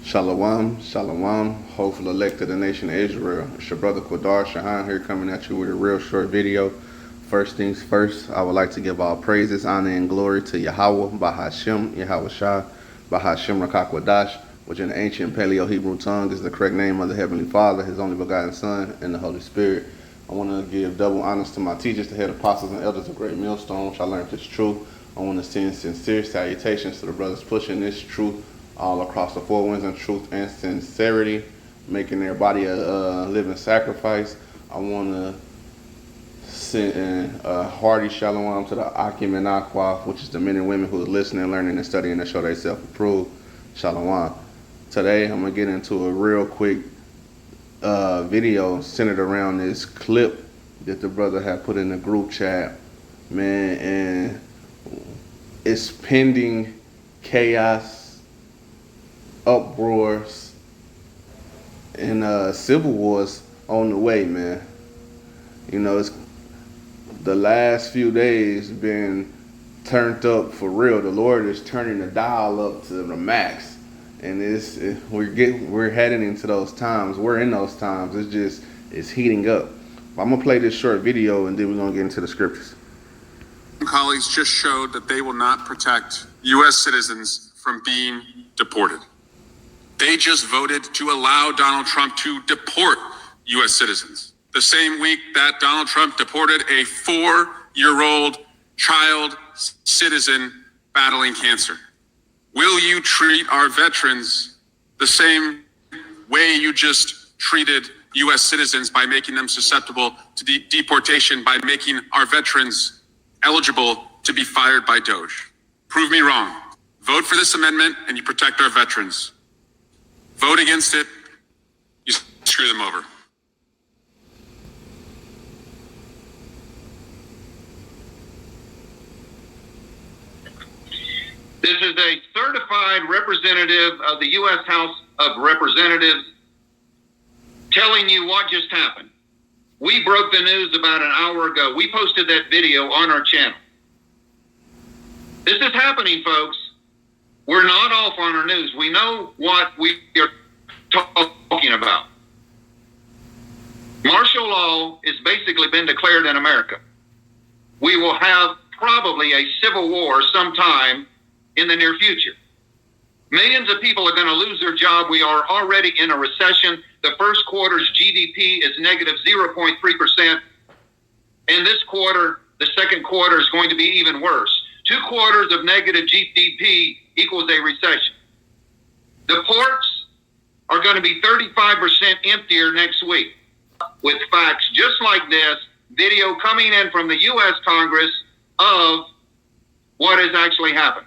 Shalom, shalom, hopeful elect of the nation of Israel. It's your brother Qadar Shahan here coming at you with a real short video. First things first, I would like to give all praises, honor, and glory to Yahweh, Bahashem, Yahweh Shah, Bahashem Rakakwadash, which in the ancient Paleo-Hebrew tongue is the correct name of the Heavenly Father, His only begotten Son, and the Holy Spirit. I want to give double honors to my teachers, the head apostles and elders of Great Millstone, which I learned this truth. I want to send sincere salutations to the brothers pushing this truth all across the four winds in truth and sincerity, making their body a living sacrifice. I want to send a hearty shalom to the Akim and Akwaf, which is the men and women who are listening, learning, and studying to show themselves approved. Shalom. Today, I'm going to get into a real quick video centered around this clip that the brother had put in the group chat, man, and it's pending chaos, uproars, and civil wars on the way, man. You know, it's the last few days been turned up for real. The Lord is turning the dial up to the max, and we're heading into those times. We're in those times. It's heating up. I'm gonna play this short video, and then we're gonna get into the scriptures. Colleagues just showed that they will not protect U.S. citizens from being deported. They just voted to allow Donald Trump to deport U.S. citizens. The same week that Donald Trump deported a 4-year-old child citizen battling cancer. Will you treat our veterans the same way you just treated U.S. citizens by making them susceptible to deportation, by making our veterans eligible to be fired by Doge? Prove me wrong. Vote for this amendment and you protect our veterans. Vote against it, you screw them over. This is a certified representative of the U.S. House of Representatives telling you what just happened. We broke the news about an hour ago. We posted that video on our channel. This is happening, folks. We're not off on our news. We know what we are talking about. Martial law has basically been declared in America. We will have probably a civil war sometime in the near future. Millions of people are going to lose their job. We are already in a recession. The first quarter's GDP is negative 0.3%. And this quarter, the second quarter, is going to be even worse. 2 quarters of negative GDP equals a recession. The ports are going to be 35% emptier next week. With facts just like this, video coming in from the U.S. Congress of what has actually happened.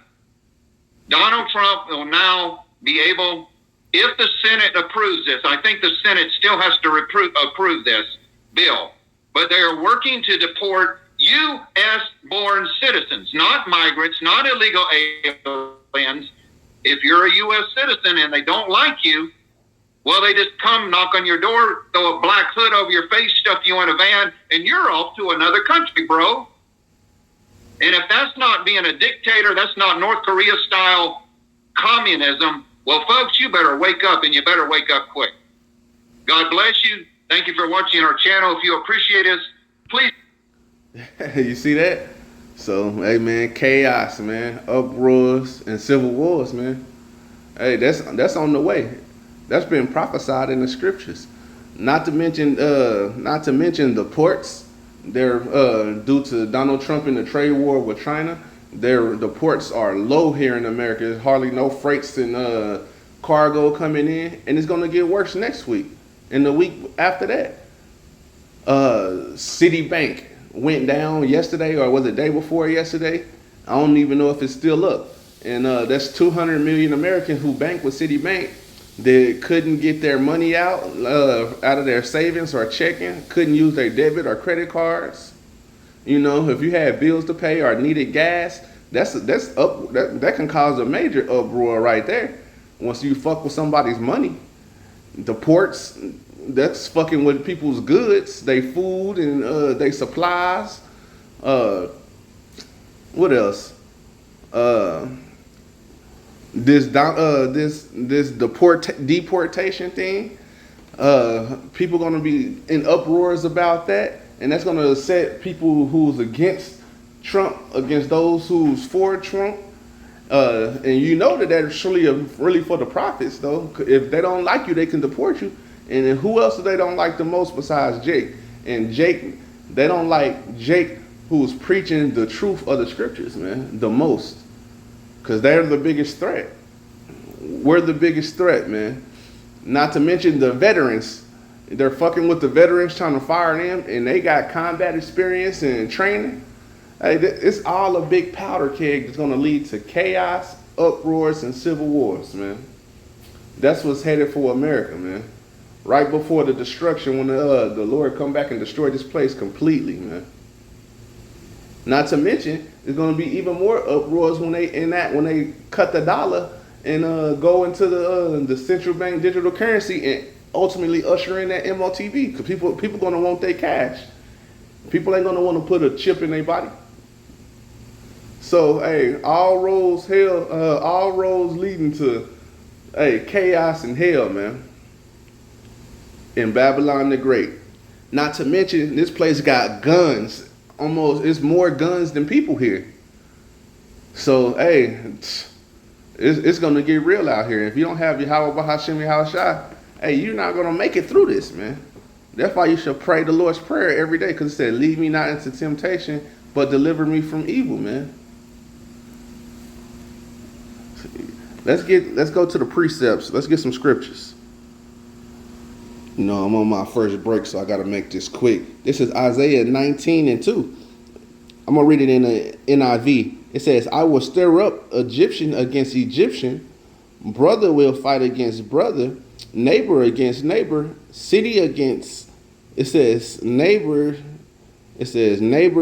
Donald Trump will now be able, if the Senate approves this, I think the Senate still has to approve this bill, but they are working to deport U.S.-born citizens, not migrants, not illegal aliens. If you're a U.S. citizen and they don't like you, well, they just come knock on your door, throw a black hood over your face, stuff you in a van, and you're off to another country, bro. And if that's not being a dictator, that's not North Korea-style communism, well, folks, you better wake up, and you better wake up quick. God bless you. Thank you for watching our channel. If you appreciate us, please. You see that? So, hey, man, chaos, man, uproars, and civil wars, man. Hey, that's on the way. That's been prophesied in the scriptures. Not to mention the ports. They're due to Donald Trump and the trade war with China. The ports are low here in America. There's hardly no freights and cargo coming in, and it's gonna get worse next week and the week after that. Citibank went down yesterday, or was it day before yesterday? I don't even know if it's still up. And that's 200 million Americans who bank with Citibank that couldn't get their money out of their savings or checking, couldn't use their debit or credit cards. You know, if you had bills to pay or needed gas, that can cause a major uproar right there. Once you fuck with somebody's money, the ports, that's fucking with people's goods, they food and they supplies. What else? deportation thing. People gonna be in uproars about that, and that's gonna set people who's against Trump against those who's for Trump. And you know that that's really for the prophets, though. If they don't like you, they can deport you. And then who else do they don't like the most besides Jake? And Jake, they don't like Jake, who's preaching the truth of the scriptures, man, the most, because they're the biggest threat. We're the biggest threat, man. Not to mention the veterans. They're fucking with the veterans, trying to fire them, and they got combat experience and training. Hey, it's all a big powder keg that's going to lead to chaos, uproars, and civil wars, man. That's what's headed for America, man. Right before the destruction, when the Lord come back and destroy this place completely, man. Not to mention, there's going to be even more uproars when they cut the dollar and go into the central bank digital currency and ultimately usher in that MOTV, because people going to want their cash. People ain't going to want to put a chip in their body. So, hey, all roads leading to, hey, chaos and hell, man. In Babylon the Great. Not to mention, this place got guns. It's more guns than people here. So, hey, it's going to get real out here. If you don't have Yahweh Bahashim Yahushua, hey, you're not going to make it through this, man. That's why you should pray the Lord's Prayer every day, because it said, lead me not into temptation, but deliver me from evil, man. Let's go to the precepts. Let's get some scriptures. You know, I'm on my first break, so I got to make this quick. This is Isaiah 19:2. I'm going to read it in the NIV. It says, I will stir up Egyptian against Egyptian. Brother will fight against brother. Neighbor against neighbor. City against, it says neighbor,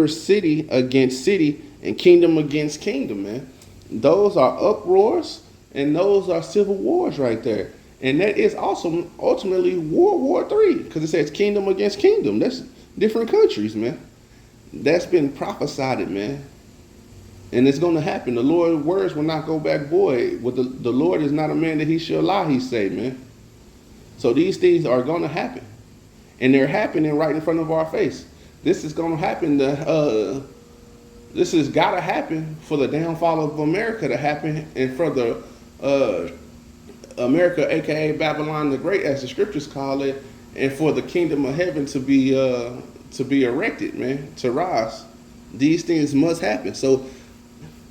city against city, and kingdom against kingdom, man. Those are uproars, and those are civil wars right there. And that is also ultimately World War III, because it says kingdom against kingdom. That's different countries, man. That's been prophesied, man. And it's going to happen. The Lord's words will not go back void. The Lord is not a man that he shall lie, he say, man. So these things are going to happen. And they're happening right in front of our face. This is going to happen. This has got to happen for the downfall of America to happen, and for the America, aka Babylon the Great, as the scriptures call it, and for the kingdom of heaven to be erected, man, to rise. These things must happen. So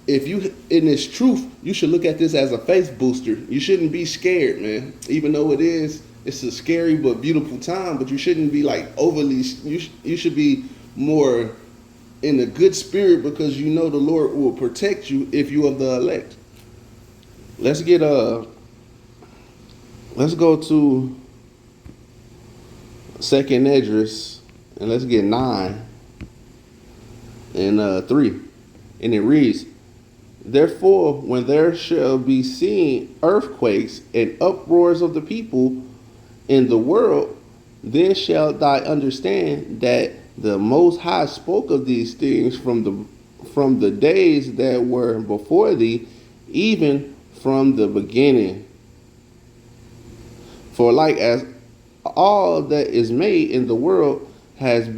if you in this truth, you should look at this as a faith booster. You shouldn't be scared, man. Even though it's a scary but beautiful time, but you shouldn't be like overly, you should be more in a good spirit, because you know the Lord will protect you if you are the elect. Let's go to 2nd Esdras, and let's get 9 and 3. And it reads, therefore, when there shall be seen earthquakes and uproars of the people in the world, then shalt thou understand that the Most High spoke of these things from the days that were before thee, even from the beginning. For like as all that is made in the world has a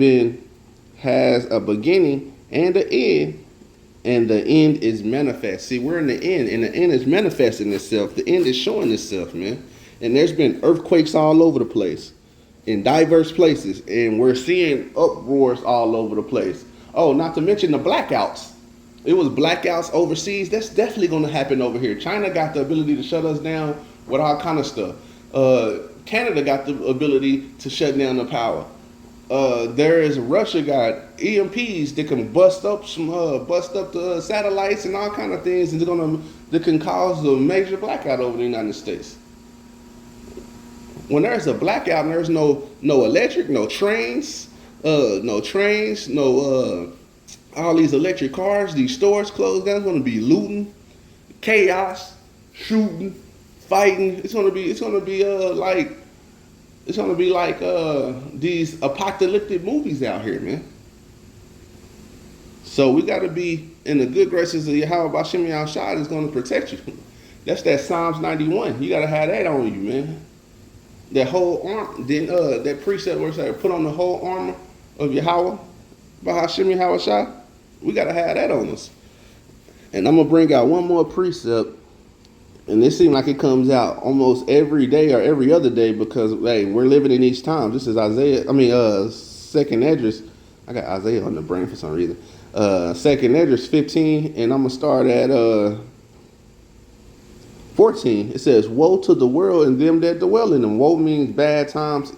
beginning and an end, and the end is manifest. See, we're in the end, and the end is manifesting itself. The end is showing itself, man. And there's been earthquakes all over the place, in diverse places, and we're seeing uproars all over the place. Oh, not to mention the blackouts. It was blackouts overseas. That's definitely going to happen over here. China got the ability to shut us down with all kind of stuff. Canada got the ability to shut down the power. Russia got EMPs that can bust up the satellites and all kind of things, and that can cause a major blackout over the United States. When there's a blackout and there's no electric, no trains, all these electric cars, these stores closed down, it's going to be looting, chaos, shooting, fighting. It's going to be like these apocalyptic movies out here, man. So we got to be in the good graces of Yahweh Bashim Yahushua is going to protect you. That's that Psalms 91. You gotta have that on you, man. That whole arm, then that precept where it said, put on the whole armor of Yahweh, Bahashim Yahweh Shai. We gotta have that on us. And I'm gonna bring out one more precept, and it seems like it comes out almost every day or every other day because hey, we're living in these times. This is Second Esdras. I got Isaiah on the brain for some reason. Second Esdras 15, and I'm gonna start at 14. It says, "Woe to the world and them that dwell in them." Woe means bad times,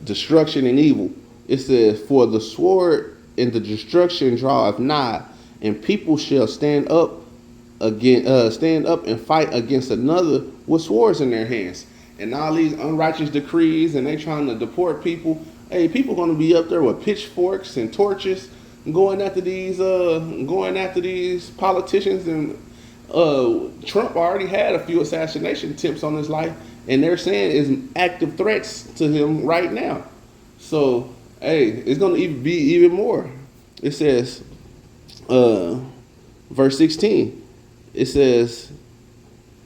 destruction, and evil. It says, "For the sword and the destruction draweth nigh, and people shall stand up and fight against another with swords in their hands." And all these unrighteous decrees, and they trying to deport people. Hey, people gonna be up there with pitchforks and torches, going after these politicians. And Trump already had a few assassination attempts on his life, and they're saying is active threats to him right now. So hey, it's gonna be even more. It says, verse 16. It says,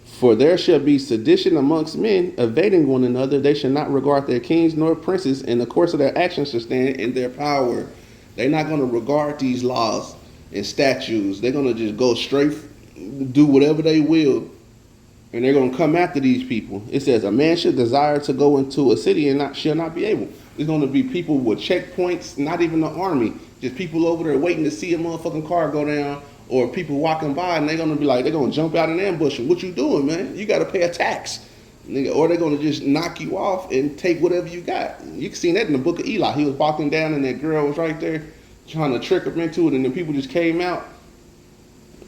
"For there shall be sedition amongst men, evading one another. They shall not regard their kings nor princes, and the course of their actions shall stand in their power." They're not going to regard these laws and statutes. They're going to just go straight, do whatever they will, and they're going to come after these people. It says, "A man should desire to go into a city and shall not be able." There's going to be people with checkpoints, not even the army, just people over there waiting to see a motherfucking car go down, or people walking by, and they're gonna be like, they're gonna jump out and ambush you. What you doing, man? You gotta pay a tax. Or they're gonna just knock you off and take whatever you got. You can see that in the book of Eli. He was walking down and that girl was right there trying to trick him into it, and the people just came out.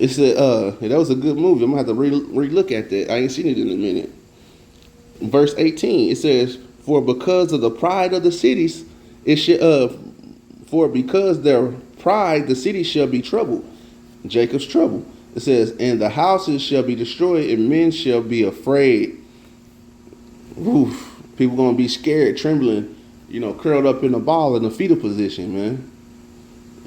It said, that was a good movie. I'm gonna have to re-look at that. I ain't seen it in a minute. Verse 18, it says, "For because of the pride of the cities, for because their pride, the city shall be troubled." Jacob's trouble. It says, "And the houses shall be destroyed, and men shall be afraid." Oof. People gonna be scared, trembling, curled up in a ball in a fetal position, man.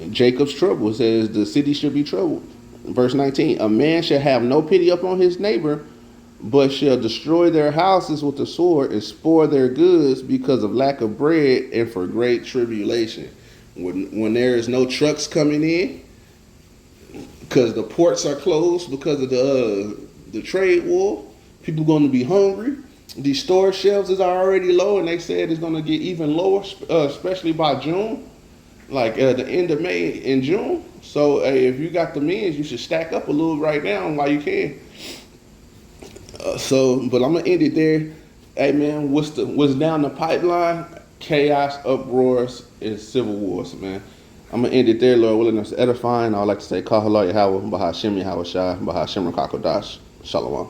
And Jacob's trouble. It says the city shall be troubled. Verse 19, "A man shall have no pity upon his neighbor, but shall destroy their houses with the sword and spoil their goods because of lack of bread and for great tribulation." When there is no trucks coming in, because the ports are closed because of the trade war, people going to be hungry. These store shelves is already low, and they said it's going to get even lower, especially by June, like the end of May and June. So hey, if you got the means, you should stack up a little right now while you can. But I'm gonna end it there. Hey man, what's down the pipeline? Chaos, uproars, and civil wars, man. I'm going to end it there, Lord willing. It's edifying. I would like to say, Kahala Yahweh, Bahashim Yahweh Shai, Bahashim Rakakodash, Shalom.